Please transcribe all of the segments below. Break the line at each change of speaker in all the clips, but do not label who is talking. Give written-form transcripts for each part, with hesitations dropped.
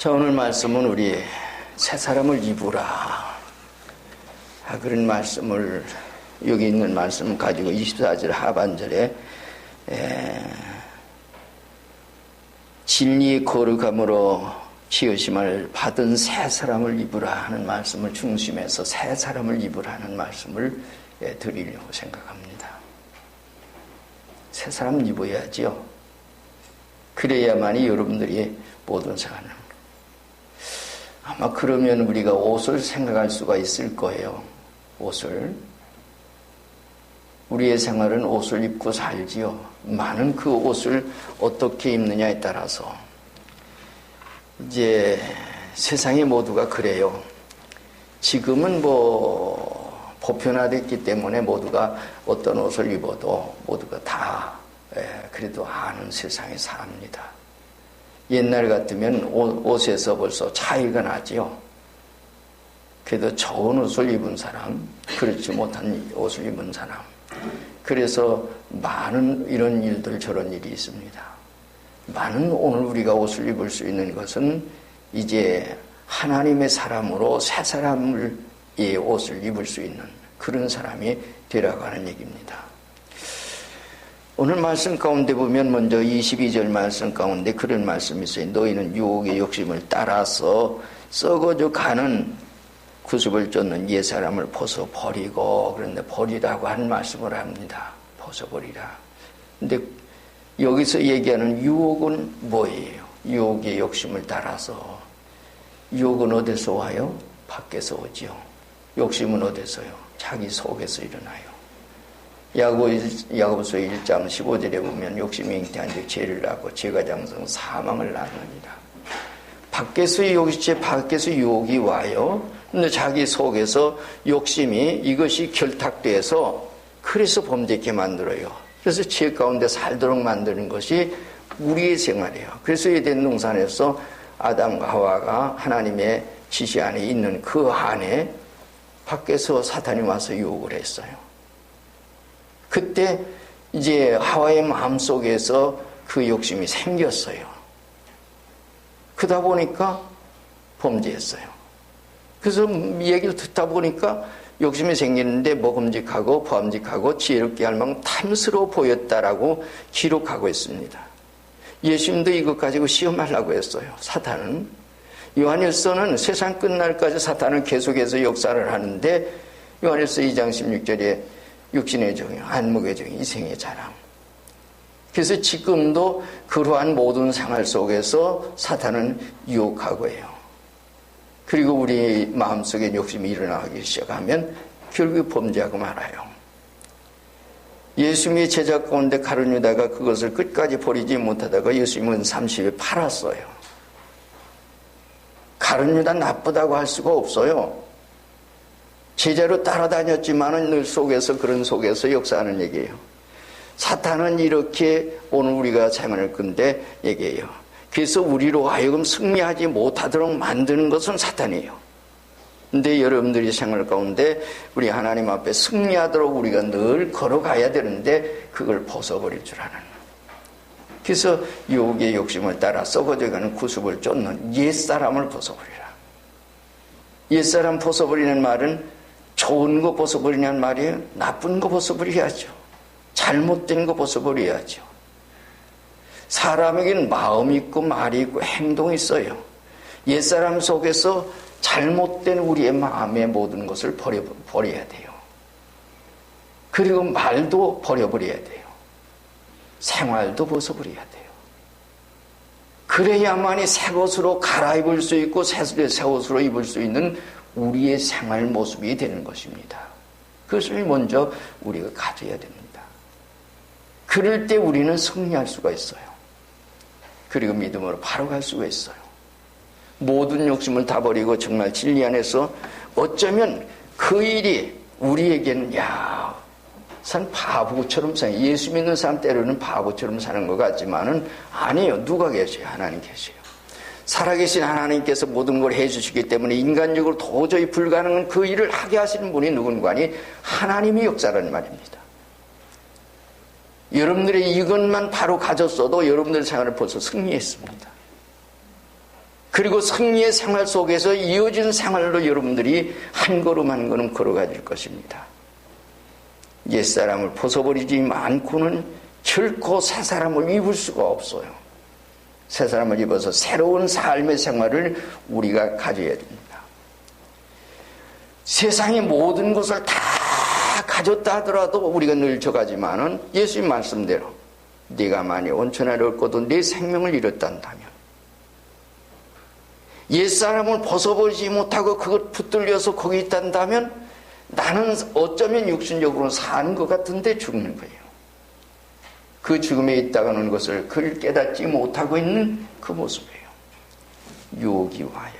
자, 오늘 말씀은 우리 새 사람을 입으라. 그런 말씀을, 여기 있는 말씀 가지고 24절 하반절에 진리의 거룩함으로 지으심을 받은 새 사람을 입으라 하는 말씀을 중심해서 새 사람을 입으라 하는 말씀을 드리려고 생각합니다. 새 사람 입어야지요. 그래야만이 여러분들이 모든 생활을. 아마 그러면 우리가 옷을 생각할 수가 있을 거예요. 옷을. 우리의 생활은 옷을 입고 살지요. 많은 그 옷을 어떻게 입느냐에 따라서 이제 세상의 모두가 그래요. 지금은 보편화됐기 때문에 모두가 어떤 옷을 입어도 모두가 다 그래도 아는 세상에 삽니다. 옛날 같으면 옷에서 벌써 차이가 나지요. 그래도 좋은 옷을 입은 사람, 그렇지 못한 옷을 입은 사람. 그래서 많은 이런 일들 저런 일이 있습니다. 많은 오늘 우리가 옷을 입을 수 있는 것은 이제 하나님의 사람으로 새 사람의 옷을 입을 수 있는 그런 사람이 되라고 하는 얘기입니다. 오늘 말씀 가운데 보면 먼저 22절 말씀 가운데 그런 말씀이 있어요. 너희는 유혹의 욕심을 따라서 썩어져 가는 구습을 쫓는 옛사람을 벗어버리고, 그런데 버리라고 하는 말씀을 합니다. 벗어버리라. 근데 여기서 얘기하는 유혹은 뭐예요? 유혹의 욕심을 따라서. 유혹은 어디서 와요? 밖에서 오지요. 욕심은 어디서요? 자기 속에서 일어나요. 야고보서 1장 15절에 보면 욕심이 잉태한 즉 죄를 낳고 죄가 장성 사망을 낳느니라. 밖에서 유혹이 와요. 근데 자기 속에서 욕심이 이것이 결탁돼서 그래서 범죄케 만들어요. 그래서 죄 가운데 살도록 만드는 것이 우리의 생활이에요. 그래서 에덴 동산에서 아담과 하와가 하나님의 지시 안에 있는 그 안에 밖에서 사탄이 와서 유혹을 했어요. 그때 이제 하와의 마음속에서 그 욕심이 생겼어요. 그러다 보니까 범죄했어요. 그래서 얘기를 듣다 보니까 욕심이 생기는데 먹음직하고 보암직하고 지혜롭게 할 만큼 탐스러워 보였다라고 기록하고 있습니다. 예수님도 이것 가지고 시험하려고 했어요. 사탄은. 요한일서는 세상 끝날까지 사탄은 계속해서 역사를 하는데 요한일서 2장 16절에 육신의 정욕, 안목의 정욕, 이생의 자랑. 그래서 지금도 그러한 모든 생활 속에서 사탄은 유혹하고 해요. 그리고 우리 마음속에 욕심이 일어나기 시작하면 결국 범죄하고 말아요. 예수님의 제자 가운데 가룟 유다가 그것을 끝까지 버리지 못하다가 예수님은 30에 팔았어요. 가룟 유다 나쁘다고 할 수가 없어요. 제자로 따라다녔지만은 늘 속에서 그런 속에서 역사하는 얘기예요. 사탄은 이렇게 오늘 우리가 생활할 건데 얘기해요. 그래서 우리로 하여금 승리하지 못하도록 만드는 것은 사탄이에요. 근데 여러분들이 생활 가운데 우리 하나님 앞에 승리하도록 우리가 늘 걸어가야 되는데 그걸 벗어버릴 줄 아는. 그래서 유혹의 욕심을 따라 썩어져가는 구습을 쫓는 옛사람을 벗어버리라. 옛사람 벗어버리는 말은 좋은 거 벗어버리냐는 말이에요. 나쁜 거 벗어버려야죠. 잘못된 거 벗어버려야죠. 사람에게는 마음이 있고 말이 있고 행동이 있어요. 옛사람 속에서 잘못된 우리의 마음의 모든 것을 버려야 돼요. 그리고 말도 버려버려야 돼요. 생활도 벗어버려야 돼요. 그래야만이 새 것으로 갈아입을 수 있고 새 옷으로 입을 수 있는 우리의 생활 모습이 되는 것입니다. 그것을 먼저 우리가 가져야 됩니다. 그럴 때 우리는 승리할 수가 있어요. 그리고 믿음으로 바로 갈 수가 있어요. 모든 욕심을 다 버리고 정말 진리 안에서 어쩌면 그 일이 우리에게는 산 바보처럼 사요. 예수 믿는 사람 때로는 바보처럼 사는 것 같지만은 아니에요. 누가 계세요? 하나님 계세요. 살아계신 하나님께서 모든 걸 해주시기 때문에 인간적으로 도저히 불가능한 그 일을 하게 하시는 분이 누군가 하니 하나님의 역사라는 말입니다. 여러분들이 이것만 바로 가졌어도 여러분들 생활을 벌써 승리했습니다. 그리고 승리의 생활 속에서 이어진 생활로 여러분들이 한 걸음 한 걸음 걸어가질 것입니다. 옛사람을 벗어버리지 않고는 결코 새 사람을 입을 수가 없어요. 새 사람을 입어서 새로운 삶의 생활을 우리가 가져야 됩니다. 세상의 모든 것을 다 가졌다 하더라도 우리가 늘 져가지만은 예수님 말씀대로 네가 만일 온천하를 얻고도 내 생명을 잃었다 한다면, 옛사람을 벗어버리지 못하고 그것 붙들려서 거기 있단다면 나는 어쩌면 육신적으로 사는 것 같은데 죽는 거예요. 그 죽음에 있다가는 것을 그를 깨닫지 못하고 있는 그 모습이에요. 유혹이 와요.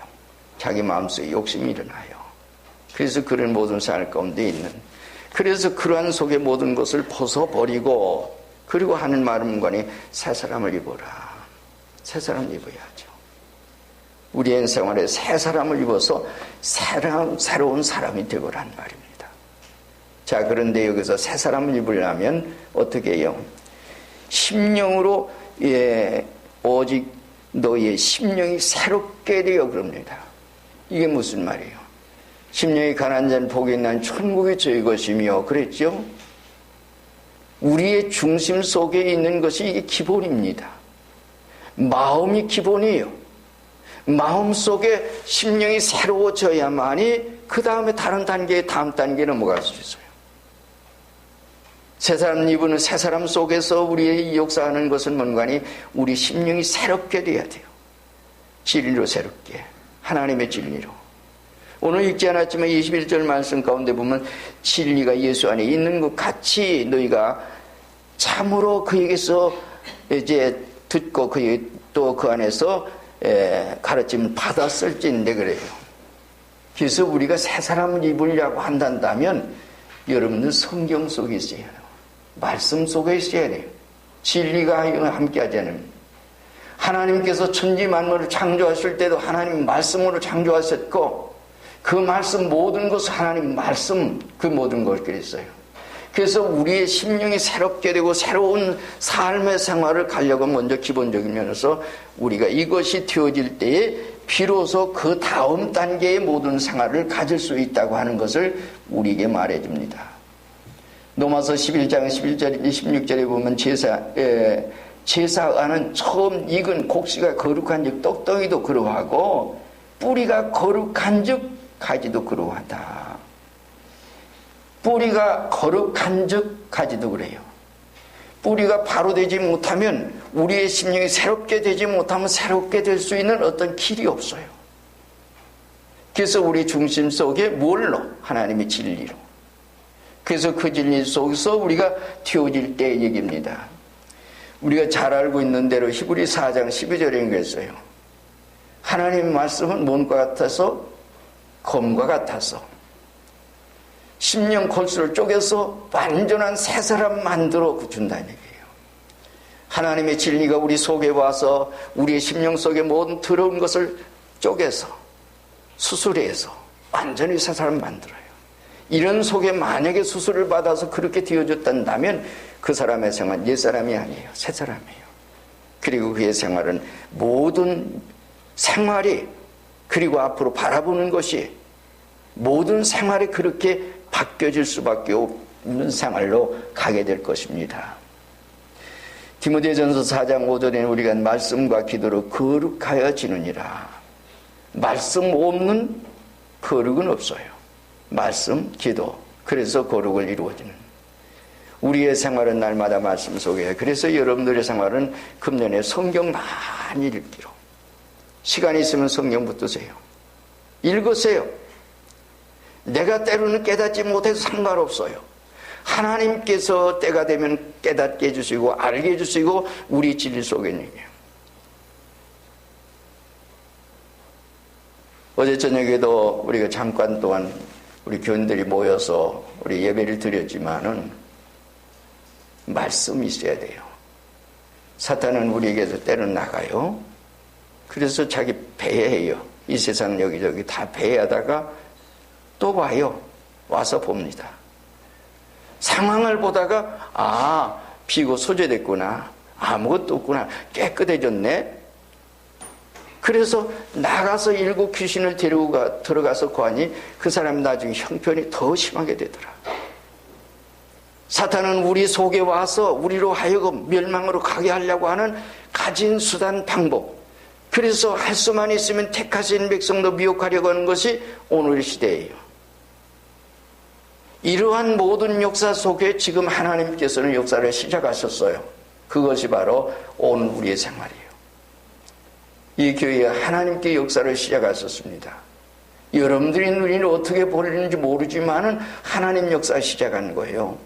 자기 마음속에 욕심이 일어나요. 그래서 그런 모든 삶 가운데 있는, 그래서 그러한 속에 모든 것을 벗어버리고, 그리고 하는 말음관이 새 사람을 입어라. 새 사람을 입어야죠. 우리의 생활에 새 사람을 입어서 새로운 사람이 되고란 말입니다. 자, 그런데 여기서 새 사람을 입으려면 어떻게 해요? 심령으로, 오직 너의 심령이 새롭게 되어 그럽니다. 이게 무슨 말이에요? 심령이 가난한 자는 복이 있나니 천국이 저희 것이며 그랬죠? 우리의 중심 속에 있는 것이 이게 기본입니다. 마음이 기본이에요. 마음 속에 심령이 새로워져야만이 그 다음에 다른 단계에 다음 단계에 넘어갈 수 있어요. 새 사람 입은 새 사람 속에서 우리의 역사하는 것은 뭔가니 우리 심령이 새롭게 돼야 돼요. 진리로 새롭게, 하나님의 진리로. 오늘 읽지 않았지만 21절 말씀 가운데 보면 진리가 예수 안에 있는 것 같이 너희가 참으로 그에게서 이제 듣고 또 그 안에서 가르침 받았을진데 그래요. 그래서 우리가 새 사람을 입으려고 한다면 여러분들 성경 속에 있어야 해요. 말씀 속에 있어야 돼요. 진리가 함께하지 않으면. 하나님께서 천지 만물을 창조하실 때도 하나님 말씀으로 창조하셨고 그 말씀 모든 것을 하나님 말씀 그 모든 걸 그랬어요. 그래서 우리의 심령이 새롭게 되고 새로운 삶의 생활을 가려고 먼저 기본적인 면에서 우리가 이것이 되어질 때에 비로소 그 다음 단계의 모든 생활을 가질 수 있다고 하는 것을 우리에게 말해줍니다. 로마서 11장 11절 16절에 보면 제사안은 처음 익은 곡식가 거룩한 즉 떡덩이도 그러하고 뿌리가 거룩한 즉 가지도 그러하다. 뿌리가 거룩한 즉 가지도 그래요. 뿌리가 바로 되지 못하면 우리의 심령이 새롭게 되지 못하면 새롭게 될 수 있는 어떤 길이 없어요. 그래서 우리 중심 속에 뭘로? 하나님의 진리로. 그래서 그 진리 속에서 우리가 튀어질 때의 얘기입니다. 우리가 잘 알고 있는 대로 히브리 4장 12절에 그랬어요. 하나님의 말씀은 뭔가 같아서 검과 같아서 심령 골수를 쪼개서 완전한 새 사람 만들어 준다는 얘기예요. 하나님의 진리가 우리 속에 와서 우리의 심령 속에 모든 더러운 것을 쪼개서 수술해서 완전히 새 사람 만들어요. 이런 속에 만약에 수술을 받아서 그렇게 되어졌다면 그 사람의 생활은 옛사람이 아니에요. 새 사람이에요. 그리고 그의 생활은 모든 생활이 그리고 앞으로 바라보는 것이 모든 생활이 그렇게 바뀌어질 수밖에 없는 생활로 가게 될 것입니다. 디모데전서 4장 5절에는 우리가 말씀과 기도로 거룩하여지느니라. 말씀 없는 거룩은 없어요. 말씀, 기도. 그래서 거룩을 이루어지는. 우리의 생활은 날마다 말씀 속에. 그래서 여러분들의 생활은 금년에 성경 많이 읽기로. 시간이 있으면 성경 붙드세요. 읽으세요. 내가 때로는 깨닫지 못해서 상관없어요. 하나님께서 때가 되면 깨닫게 해주시고 알게 해주시고 우리 진리 속에 있는 게. 어제 저녁에도 우리가 잠깐 동안 우리 교인들이 모여서 우리 예배를 드렸지만은 말씀이 있어야 돼요. 사탄은 우리에게서 때는 나가요. 그래서 자기 배회해요. 이 세상 여기저기 다 배회하다가 또 와요. 와서 봅니다. 상황을 보다가 비고 소재됐구나. 아무것도 없구나. 깨끗해졌네. 그래서 나가서 7 귀신을 데리고 들어가서 구하니 그 사람이 나중에 형편이 더 심하게 되더라. 사탄은 우리 속에 와서 우리로 하여금 멸망으로 가게 하려고 하는 가진 수단 방법, 그래서 할 수만 있으면 택하신 백성도 미혹하려고 하는 것이 오늘의 시대예요. 이러한 모든 역사 속에 지금 하나님께서는 역사를 시작하셨어요. 그것이 바로 오늘 우리의 생활이에요. 이 교회에 하나님께 역사를 시작하셨습니다. 여러분들이 눈이 어떻게 보이는지 모르지만은 하나님 역사를 시작한 거예요.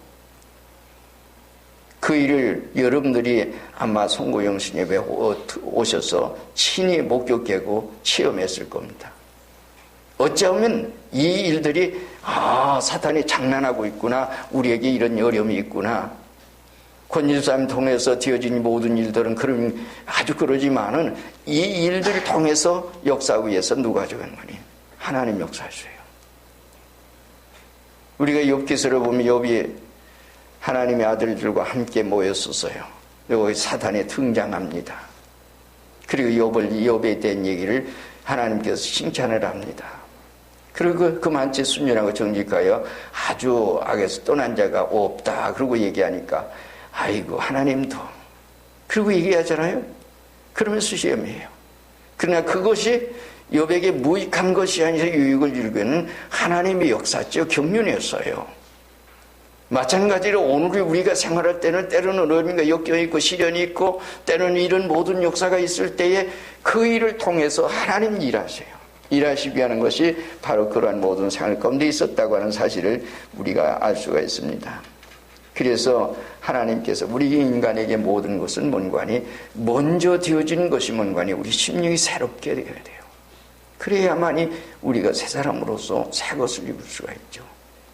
그 일을 여러분들이 아마 송구영신 예배에 오셔서 친히 목격하고 체험했을 겁니다. 어쩌면 이 일들이 사탄이 장난하고 있구나, 우리에게 이런 어려움이 있구나, 권질사님 통해서 되어진 모든 일들은 아주 그러지만은 이 일들을 통해서 역사 위에서 누가 적은 거니? 하나님 역사였어요. 우리가 욥기서를 보면 욥이 하나님의 아들들과 함께 모였었어요. 여기 사탄이 등장합니다. 그리고 욥에 대한 얘기를 하나님께서 칭찬을 합니다. 그리고 그만치 순전하고 정직하여 아주 악에서 떠난 자가 없다, 그러고 얘기하니까 아이고 하나님도, 그리고 얘기하잖아요. 그러면서 시험이에요. 그러나 그것이 욥에게 무익한 것이 아니라 유익을 주려는 하나님의 역사죠. 경륜이었어요. 마찬가지로 오늘 우리가 생활할 때는 때로는 어려움이 역경이 있고 시련이 있고 때로는 이런 모든 역사가 있을 때에 그 일을 통해서 하나님 일하세요. 일하시기 위한 것이 바로 그러한 모든 생활 가운데 있었다고 하는 사실을 우리가 알 수가 있습니다. 그래서 하나님께서 우리 인간에게 모든 것은 뭔가니 먼저 되어지는 것이 뭔가니 우리 심령이 새롭게 되어야 돼요. 그래야만이 우리가 새 사람으로서 새 것을 입을 수가 있죠.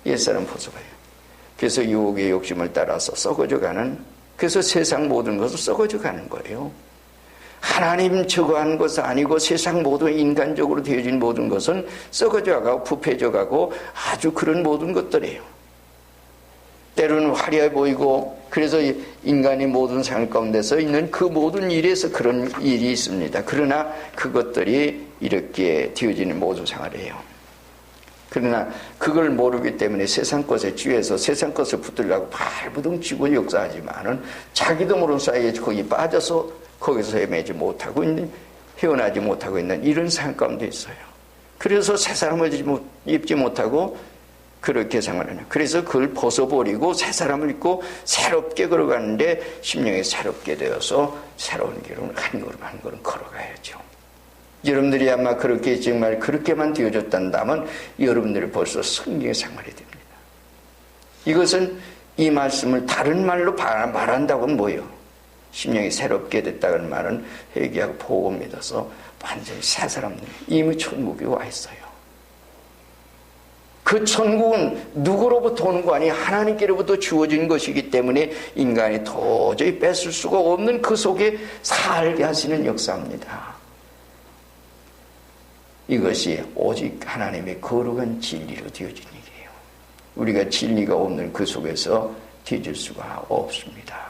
옛사람 벗어가요. 그래서 유혹의 욕심을 따라서 썩어져가는, 그래서 세상 모든 것을 썩어져가는 거예요. 하나님 저거한 것은 아니고 세상 모든 인간적으로 되어진 모든 것은 썩어져가고 부패져가고 아주 그런 모든 것들이에요. 때로는 화려해 보이고, 그래서 인간의 모든 삶 가운데서 있는 그 모든 일에서 그런 일이 있습니다. 그러나 그것들이 이렇게 되어지는 모든 생활이에요. 그러나 그걸 모르기 때문에 세상 것에 취해서 세상 것을 붙들려고 발부둥 치고 역사하지만은 자기도 모르는 사이에 거기 빠져서 거기서 헤매지 못하고 있는, 헤어나지 못하고 있는 이런 상황 가운데 있어요. 그래서 새 사람을 입지 못하고 그렇게 생활하는, 그래서 그걸 벗어버리고 새 사람을 입고 새롭게 걸어가는데 심령이 새롭게 되어서 새로운 길을 한 걸음 걸어가야죠. 여러분들이 아마 그렇게 정말 그렇게만 되어졌단다면 여러분들이 벌써 성경의 생활이 됩니다. 이것은 이 말씀을 다른 말로 말한다고는 뭐예요? 심령이 새롭게 됐다는 말은 회개하고 보고 믿어서 완전히 새 사람들, 이미 천국에 와 있어요. 그 천국은 누구로부터 오는 거 아니에요? 하나님께로부터 주어진 것이기 때문에 인간이 도저히 뺏을 수가 없는 그 속에 살게 하시는 역사입니다. 이것이 오직 하나님의 거룩한 진리로 되어진 일이에요. 우리가 진리가 없는 그 속에서 뒤질 수가 없습니다.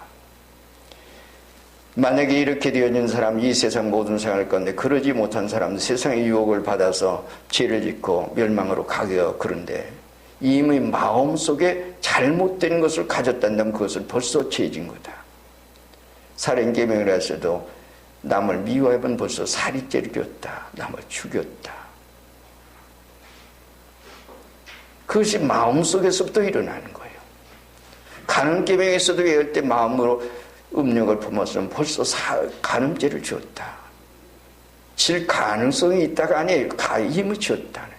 만약에 이렇게 되어진 사람, 이 세상 모든 생활 건데 그러지 못한 사람은 세상의 유혹을 받아서 죄를 짓고 멸망으로 가게요. 그런데 이미 마음속에 잘못된 것을 가졌다면 그것은 벌써 죄진 거다. 살인계명을 했어도 남을 미워하면 벌써 살인죄를 졌다. 남을 죽였다. 그것이 마음속에서부터 일어나는 거예요. 간음계명에서도 외울 때 마음으로 음욕을 품었으면 벌써 간음죄를 지었다. 질 가능성이 있다가 아니에요. 힘을 지었다는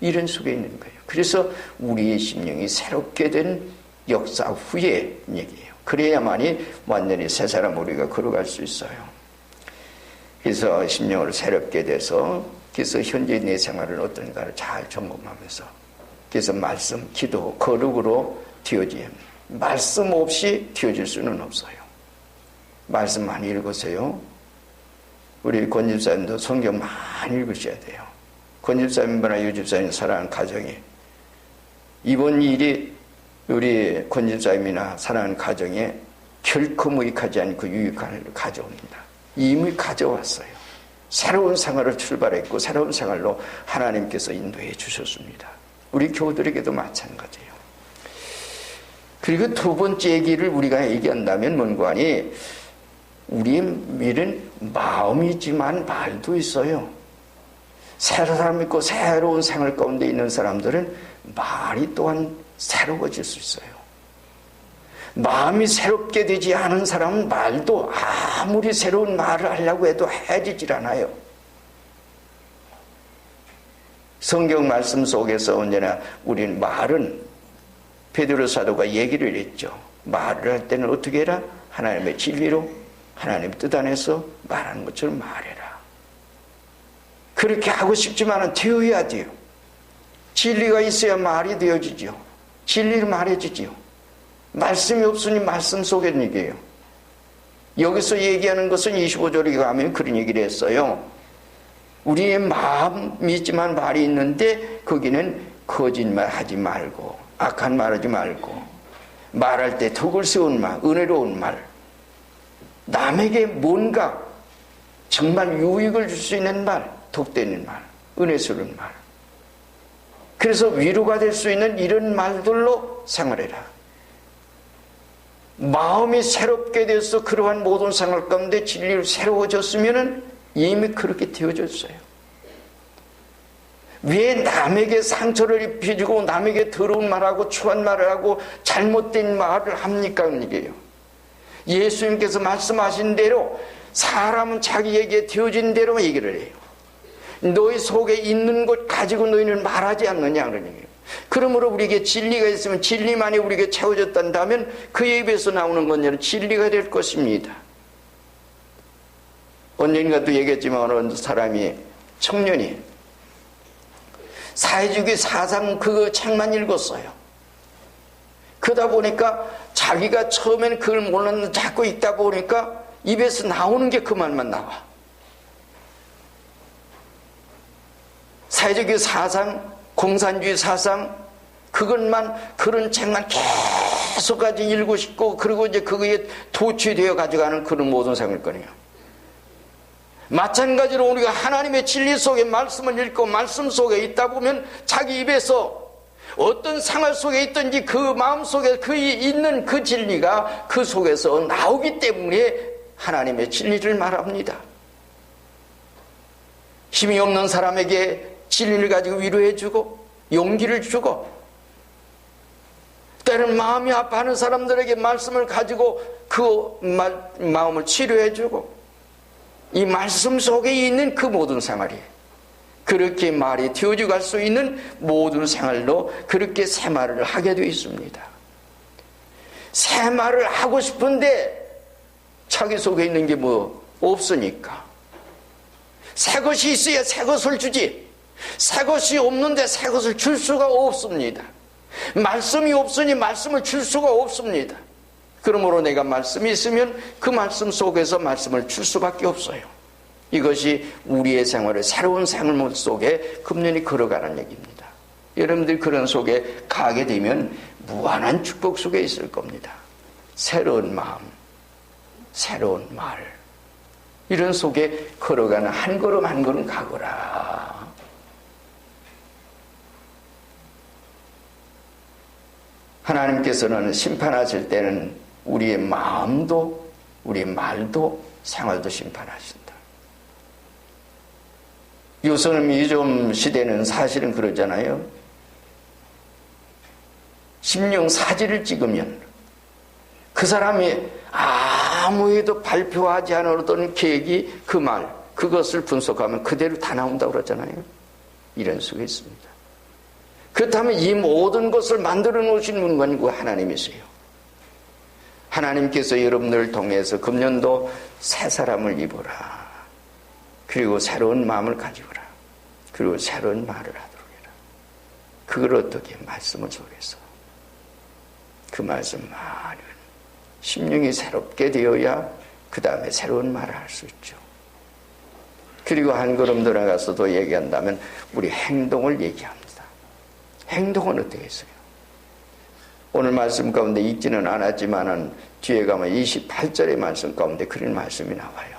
이런 속에 있는 거예요. 그래서 우리의 심령이 새롭게 된 역사 후의 얘기예요. 그래야만이 완전히 새 사람 우리가 걸어갈 수 있어요. 그래서 심령을 새롭게 돼서, 그래서 현재 내 생활은 어떤가를 잘 점검하면서, 그래서 말씀, 기도, 거룩으로 되어짐. 말씀 없이 되어질 수는 없어요. 말씀 많이 읽으세요. 우리 권집사님도 성경 많이 읽으셔야 돼요. 권집사님이나 유집사님 사랑하는 가정이, 이번 일이 우리 권집사님이나 사랑하는 가정에 결코 무익하지 않고 유익함을 가져옵니다. 이미 가져왔어요. 새로운 생활을 출발했고 새로운 생활로 하나님께서 인도해 주셨습니다. 우리 교우들에게도 마찬가지예요. 그리고 두 번째 얘기를 우리가 얘기한다면 뭔가니 우리의 밀은 마음이지만 말도 있어요. 새로운 사람 있고 새로운 생활 가운데 있는 사람들은 말이 또한 새로워질 수 있어요. 마음이 새롭게 되지 않은 사람은 말도 아무리 새로운 말을 하려고 해도 해지질 않아요. 성경 말씀 속에서 언제나 우리는 말은 베드로 사도가 얘기를 했죠. 말을 할 때는 어떻게 해라? 하나님의 진리로 하나님 뜻 안에서 말하는 것처럼 말해라. 그렇게 하고 싶지만은 되어야 돼요. 진리가 있어야 말이 되어지죠. 진리를 말해주지요. 말씀이 없으니 말씀 속에 얘기해요. 여기서 얘기하는 것은 25절에 가면 그런 얘기를 했어요. 우리의 마음이지만 말이 있는데 거기는 거짓말 하지 말고 악한 말 하지 말고 말할 때 덕을 세운 말, 은혜로운 말, 남에게 뭔가 정말 유익을 줄 수 있는 말, 덕되는 말, 은혜스러운 말, 그래서 위로가 될 수 있는 이런 말들로 생활해라. 마음이 새롭게 돼서 그러한 모든 생활 가운데 진리로 새로워졌으면 이미 그렇게 되어졌어요. 왜 남에게 상처를 입혀주고 남에게 더러운 말하고 추한 말을 하고 잘못된 말을 합니까? 이게요. 예수님께서 말씀하신 대로 사람은 자기에게 되어진 대로 얘기를 해요. 너희 속에 있는 것 가지고 너희는 말하지 않느냐 그런 얘기예요. 그러므로 우리에게 진리가 있으면 진리만이 우리에게 채워졌단다면 그의 입에서 나오는 것은 진리가 될 것입니다. 언젠가도 얘기했지만 어느 사람이 청년이 사회주의 사상 그 책만 읽었어요. 그러다 보니까 자기가 처음에는 그걸 몰랐는데 자꾸 읽다 보니까 입에서 나오는 게 그 말만 나와. 사회주의 사상, 공산주의 사상, 그것만, 그런 책만 계속까지 읽고 싶고, 그리고 이제 그거에 도취되어 가져가는 그런 모든 생활권이에요. 마찬가지로 우리가 하나님의 진리 속에 말씀을 읽고 말씀 속에 있다 보면 자기 입에서 어떤 생활 속에 있든지 그 마음 속에 그 있는 그 진리가 그 속에서 나오기 때문에 하나님의 진리를 말합니다. 힘이 없는 사람에게 진리를 가지고 위로해주고 용기를 주고, 때로는 마음이 아파하는 사람들에게 말씀을 가지고 그 마음을 치료해주고, 이 말씀 속에 있는 그 모든 생활이 그렇게 말이 되어져 갈 수 있는 모든 생활로 그렇게 새말을 하게 되어 있습니다. 새말을 하고 싶은데 자기 속에 있는 게 뭐 없으니까 새 것이 있어야 새 것을 주지, 새 것이 없는데 새 것을 줄 수가 없습니다. 말씀이 없으니 말씀을 줄 수가 없습니다. 그러므로 내가 말씀이 있으면 그 말씀 속에서 말씀을 줄 수밖에 없어요. 이것이 우리의 생활의 새로운 생활 속에 금년이 걸어가는 얘기입니다. 여러분들 그런 속에 가게 되면 무한한 축복 속에 있을 겁니다. 새로운 마음, 새로운 말, 이런 속에 걸어가는 한 걸음 한 걸음 가거라. 하나님께서는 심판하실 때는 우리의 마음도 우리의 말도 생활도 심판하신다. 요즘 시대는 사실은 그러잖아요. 심령 사진을 찍으면 그 사람이 아무에도 발표하지 않았던 계획이 그 말, 그것을 분석하면 그대로 다 나온다고 그러잖아요. 이런 수가 있습니다. 그렇다면 이 모든 것을 만들어 놓으신 분은 하나님이세요. 하나님께서 여러분들을 통해서 금년도 새 사람을 입어라. 그리고 새로운 마음을 가지거라. 그리고 새로운 말을 하도록 해라. 그걸 어떻게 말씀을 속에서 그 말씀 말은 심령이 새롭게 되어야 그 다음에 새로운 말을 할 수 있죠. 그리고 한 걸음 들어가서도 얘기한다면 우리 행동을 얘기합니다. 행동은 어떻게 했어요? 오늘 말씀 가운데 읽지는 않았지만은 뒤에 가면 28절의 말씀 가운데 그런 말씀이 나와요.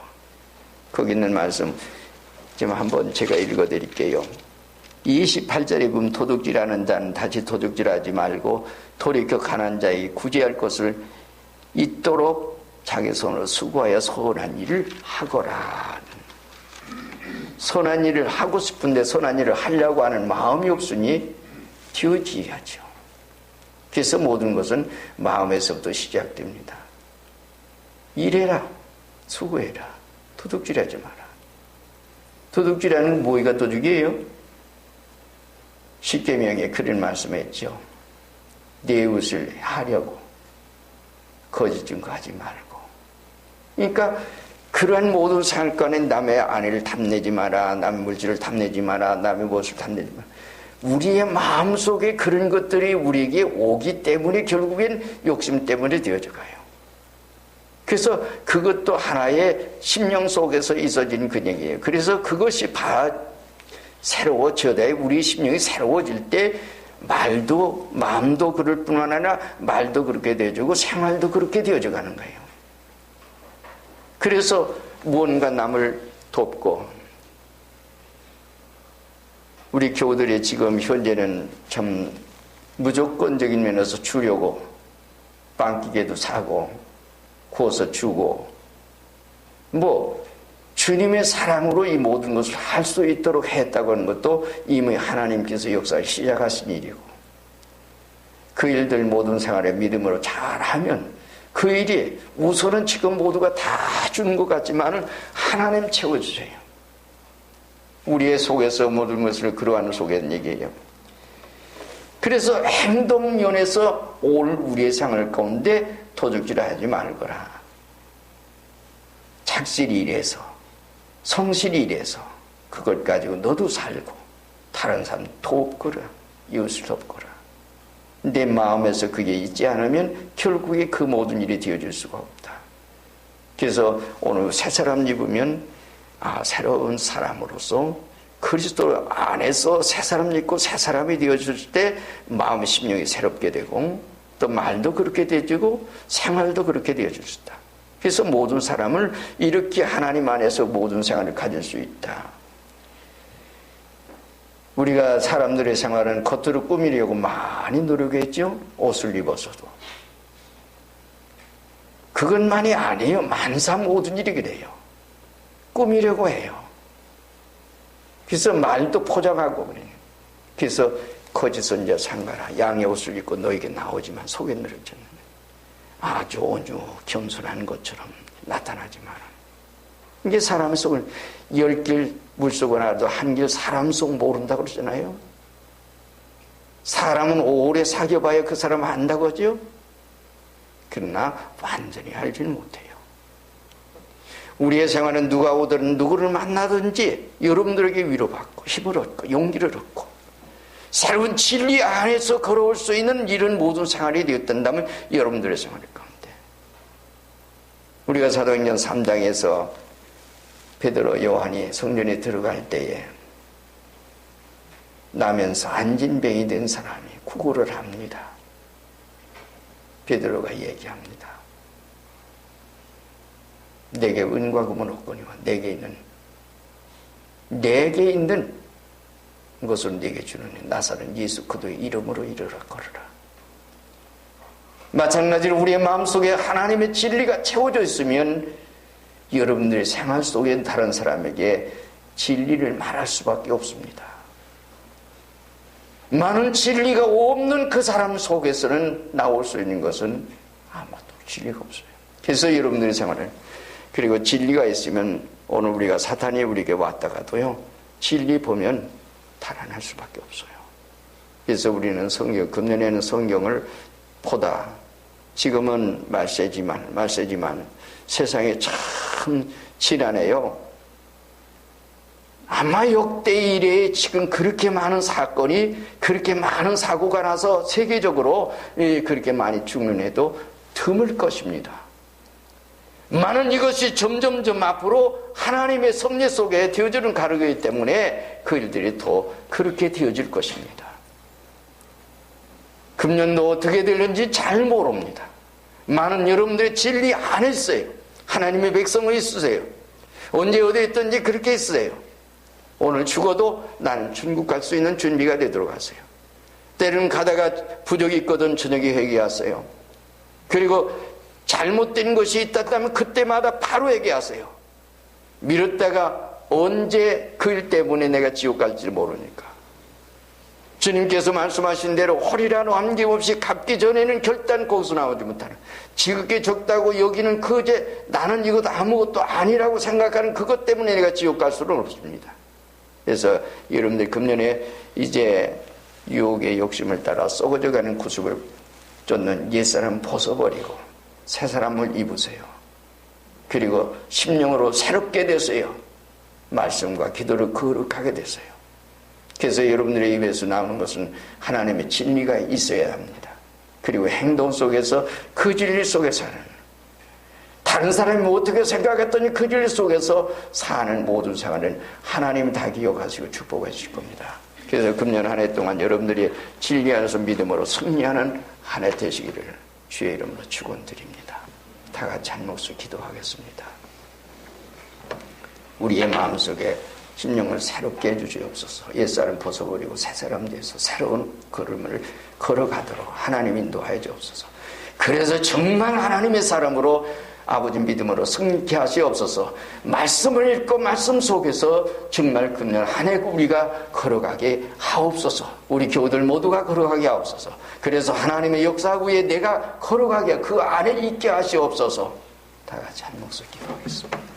거기 있는 말씀 지금 한번 제가 읽어드릴게요. 28절에 보면 도둑질하는 자는 다시 도둑질하지 말고 돌이켜 가난한 자에게 구제할 것을 있도록 자기 손으로 수고하여 선한 일을 하거라. 선한 일을 하고 싶은데 선한 일을 하려고 하는 마음이 없으니 뒤어지야죠. 그래서 모든 것은 마음에서부터 시작됩니다. 일해라, 수고해라, 도둑질하지 마라. 도둑질하는 뭐가 도둑이에요? 십계명에 그런 말씀했죠. 내 이웃을 하려고 거짓 증거하지 말고. 그러니까 그러한 모든 생활관에 남의 아내를 탐내지 마라, 남의 물질을 탐내지 마라, 남의 무엇을 탐내지 마라. 우리의 마음속에 그런 것들이 우리에게 오기 때문에 결국엔 욕심 때문에 되어져 가요. 그래서 그것도 하나의 심령 속에서 있어진 근육이에요. 그래서 그것이 새로워져야 우리 심령이 새로워질 때 말도 마음도 그럴 뿐만 아니라 말도 그렇게 되어지고 생활도 그렇게 되어져 가는 거예요. 그래서 무언가 남을 돕고 우리 교우들이 지금 현재는 참 무조건적인 면에서 주려고 빵기계도 사고 구워서 주고 주님의 사랑으로 이 모든 것을 할 수 있도록 했다고 하는 것도 이미 하나님께서 역사를 시작하신 일이고 그 일들 모든 생활에 믿음으로 잘하면 그 일이 우선은 지금 모두가 다 주는 것 같지만 하나님 채워주세요. 우리의 속에서 모든 것을 그러한 속에 얘기해요. 그래서 행동면에서 올 우리의 생활 가운데 도둑질하지 말거라. 착실히 일해서 성실히 일해서 그걸 가지고 너도 살고 다른 사람 돕거라. 이웃을 돕거라. 내 마음에서 그게 있지 않으면 결국에 그 모든 일이 되어질 수가 없다. 그래서 오늘 새 사람 입으면 새로운 사람으로서 그리스도 안에서 새 사람 입고 새 사람이 되어질 때 마음 심령이 새롭게 되고 또 말도 그렇게 되어지고 생활도 그렇게 되어질 수 있다. 그래서 모든 사람을 이렇게 하나님 안에서 모든 생활을 가질 수 있다. 우리가 사람들의 생활은 겉으로 꾸미려고 많이 노력했죠. 옷을 입어서도. 그것만이 아니에요. 만사 모든 일이 그래요. 꾸미려고 해요. 그래서 말도 포장하고 그래요. 그래서 거짓 선지자 상가라. 양의 옷을 입고 너에게 나오지만 속에 늘어졌는 아주 겸손한 것처럼 나타나지 마라. 이게 사람 속을 10길 물속을 알아도 한 길 사람 속 모른다고 그러잖아요. 사람은 오래 사귀어봐야 그 사람 안다고 하죠. 그러나 완전히 알지는 못해요. 우리의 생활은 누가 오든 누구를 만나든지 여러분들에게 위로받고 힘을 얻고 용기를 얻고 새로운 진리 안에서 걸어올 수 있는 이런 모든 생활이 되었다면 여러분들의 생활 가운데 우리가 사도행전 3장에서 베드로 요한이 성전에 들어갈 때에 나면서 안진병이 된 사람이 구걸을 합니다. 베드로가 얘기합니다. 내게 은과 금은 없거니와 내게 있는 것을 네게 주는 나사렛 예수 그리스도의 이름으로 이르라 걸으라. 마찬가지로 우리의 마음속에 하나님의 진리가 채워져 있으면 여러분들의 생활 속에 다른 사람에게 진리를 말할 수밖에 없습니다. 많은 진리가 없는 그 사람 속에서는 나올 수 있는 것은 아마도 진리가 없어요. 그래서 여러분들의 생활을 그리고 진리가 있으면 오늘 우리가 사탄이 우리에게 왔다가도요 진리 보면 달아날 수밖에 없어요. 그래서 우리는 금년에는 성경을 보다 지금은 말세지만 세상에 참 지난해요. 아마 역대 이래에 지금 그렇게 많은 사건이 그렇게 많은 사고가 나서 세계적으로 그렇게 많이 죽는 해도 드물 것입니다. 많은 이것이 점점점 앞으로 하나님의 섭리 속에 되어지는 가르기이기 때문에 그 일들이 더 그렇게 되어질 것입니다. 금년도 어떻게 될는지 잘 모릅니다. 많은 여러분들의 진리 안에 있어요. 하나님의 백성이 있으세요. 언제 어디에 있든지 그렇게 있으세요. 오늘 죽어도 나는 천국 갈 수 있는 준비가 되도록 하세요. 때로는 가다가 부족이 있거든 저녁에 회개하세요. 그리고 잘못된 것이 있다면 그때마다 바로 회개하세요. 미뤘다가 언제 그 일 때문에 내가 지옥 갈지 모르니까. 주님께서 말씀하신 대로 허리라 남김없이 갚기 전에는 결단 거기서 나오지 못하는, 지극히 적다고 여기는 그제 나는 이것 아무것도 아니라고 생각하는 그것 때문에 내가 지옥 갈 수는 없습니다. 그래서 여러분들 금년에 이제 유혹의 욕심을 따라 썩어져가는 구습을 쫓는 옛사람 벗어버리고 새 사람을 입으세요. 그리고 심령으로 새롭게 되세요. 말씀과 기도를 거룩하게 되세요. 그래서 여러분들의 입에서 나오는 것은 하나님의 진리가 있어야 합니다. 그리고 행동 속에서 그 진리 속에 사는, 다른 사람이 어떻게 생각했더니 그 진리 속에서 사는 모든 생활은 하나님 다 기억하시고 축복해 주실 겁니다. 그래서 금년 한 해 동안 여러분들이 진리 안에서 믿음으로 승리하는 한 해 되시기를 주의 이름으로 축원드립니다. 다 같이 한 목소리 기도하겠습니다. 우리의 마음속에 심령을 새롭게 해주시옵소서. 옛사람 벗어버리고 새사람 돼서 새로운 걸음을 걸어가도록 하나님 인도하여 주옵소서. 그래서 정말 하나님의 사람으로 아버지 믿음으로 승리케 하시옵소서. 말씀을 읽고 말씀 속에서 정말 금년 한 해 우리가 걸어가게 하옵소서. 우리 교우들 모두가 걸어가게 하옵소서. 그래서 하나님의 역사 위에 내가 걸어가게 그 안에 있게 하시옵소서. 다 같이 한 목소리 기도하겠습니다.